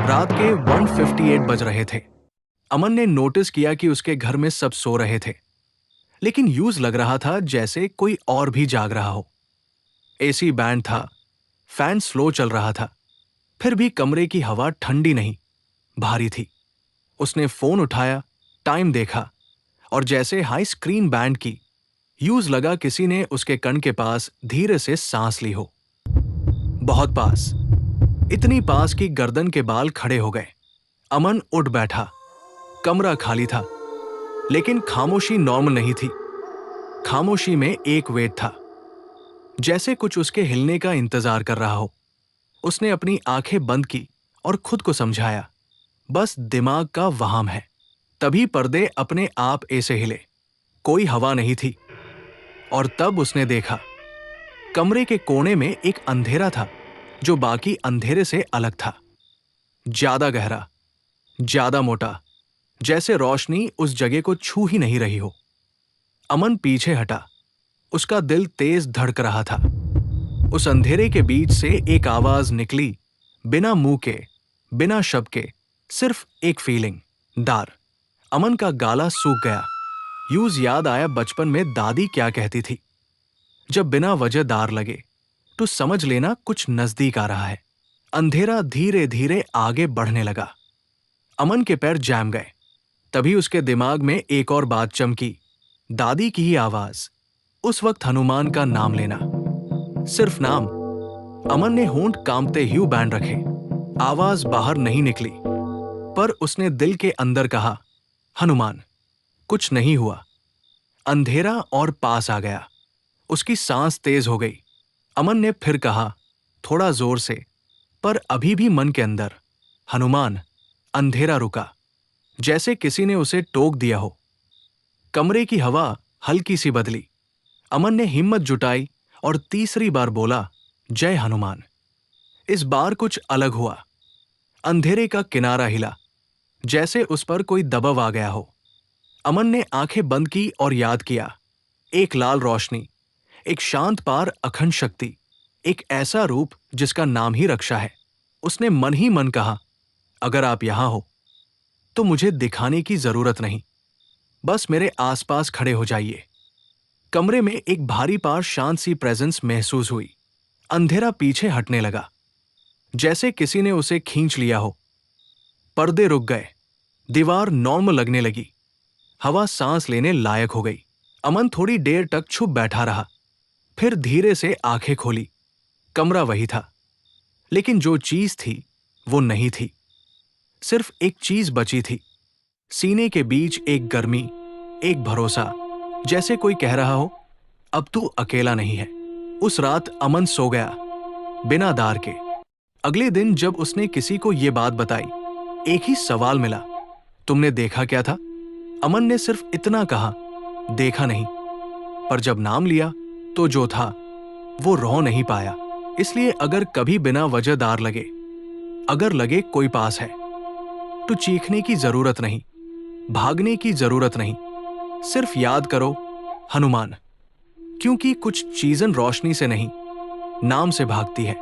रात के 1:58 बज रहे थे। अमन ने नोटिस किया कि उसके घर में सब सो रहे थे, लेकिन यूं लग रहा था जैसे कोई और भी जाग रहा हो। एसी बैंड था, फैन स्लो चल रहा था, फिर भी कमरे की हवा ठंडी नहीं, भारी थी। उसने फोन उठाया, टाइम देखा, और जैसे हाई स्क्रीन बैंड की, यूं लगा किसी ने उसके कण के पास धीरे से सांस ली हो। बहुत पास, इतनी पास कि गर्दन के बाल खड़े हो गए। अमन उठ बैठा। कमरा खाली था, लेकिन खामोशी नॉर्मल नहीं थी। खामोशी में एक वेट था, जैसे कुछ उसके हिलने का इंतजार कर रहा हो। उसने अपनी आंखें बंद की और खुद को समझाया, बस दिमाग का वहाम है। तभी पर्दे अपने आप ऐसे हिले, कोई हवा नहीं थी। और तब उसने देखा, कमरे के कोने में एक अंधेरा था जो बाकी अंधेरे से अलग था। ज्यादा गहरा, ज्यादा मोटा, जैसे रोशनी उस जगह को छू ही नहीं रही हो। अमन पीछे हटा, उसका दिल तेज धड़क रहा था। उस अंधेरे के बीच से एक आवाज निकली, बिना मुंह के, बिना शब्द के, सिर्फ एक फीलिंग, दार। अमन का गाला सूख गया। यूज याद आया बचपन में दादी क्या कहती थी, जब बिना वजह दार लगे तो समझ लेना कुछ नजदीक आ रहा है। अंधेरा धीरे धीरे आगे बढ़ने लगा। अमन के पैर जैम गए। तभी उसके दिमाग में एक और बात चमकी, दादी की ही आवाज, उस वक्त हनुमान का नाम लेना, सिर्फ नाम। अमन ने होंठ कांपते ह्यू बैंड रखे। आवाज बाहर नहीं निकली, पर उसने दिल के अंदर कहा, हनुमान। कुछ नहीं हुआ। अंधेरा और पास आ गया। उसकी सांस तेज हो गई। अमन ने फिर कहा, थोड़ा जोर से, पर अभी भी मन के अंदर, हनुमान। अंधेरा रुका, जैसे किसी ने उसे टोक दिया हो। कमरे की हवा हल्की सी बदली। अमन ने हिम्मत जुटाई और तीसरी बार बोला, जय हनुमान। इस बार कुछ अलग हुआ। अंधेरे का किनारा हिला, जैसे उस पर कोई दबाव आ गया हो। अमन ने आंखें बंद की और याद किया, एक लाल रोशनी, एक शांत पार अखंड शक्ति, एक ऐसा रूप जिसका नाम ही रक्षा है। उसने मन ही मन कहा, अगर आप यहां हो तो मुझे दिखाने की जरूरत नहीं, बस मेरे आसपास खड़े हो जाइए। कमरे में एक भारी पार शांत सी प्रेजेंस महसूस हुई। अंधेरा पीछे हटने लगा, जैसे किसी ने उसे खींच लिया हो। पर्दे रुक गए, दीवार नॉर्मल लगने लगी, हवा सांस लेने लायक हो गई। अमन थोड़ी देर तक चुप बैठा रहा, फिर धीरे से आंखें खोली। कमरा वही था, लेकिन जो चीज थी वो नहीं थी। सिर्फ एक चीज बची थी, सीने के बीच एक गर्मी, एक भरोसा, जैसे कोई कह रहा हो, अब तू अकेला नहीं है। उस रात अमन सो गया, बिना दार के। अगले दिन जब उसने किसी को यह बात बताई, एक ही सवाल मिला, तुमने देखा क्या था? अमन ने सिर्फ इतना कहा, देखा नहीं। पर जब नाम लिया तो जो था वो रह नहीं पाया। इसलिए अगर कभी बिना वजह दार लगे, अगर लगे कोई पास है, तो चीखने की जरूरत नहीं, भागने की जरूरत नहीं, सिर्फ याद करो, हनुमान। क्योंकि कुछ चीजें रोशनी से नहीं, नाम से भागती है।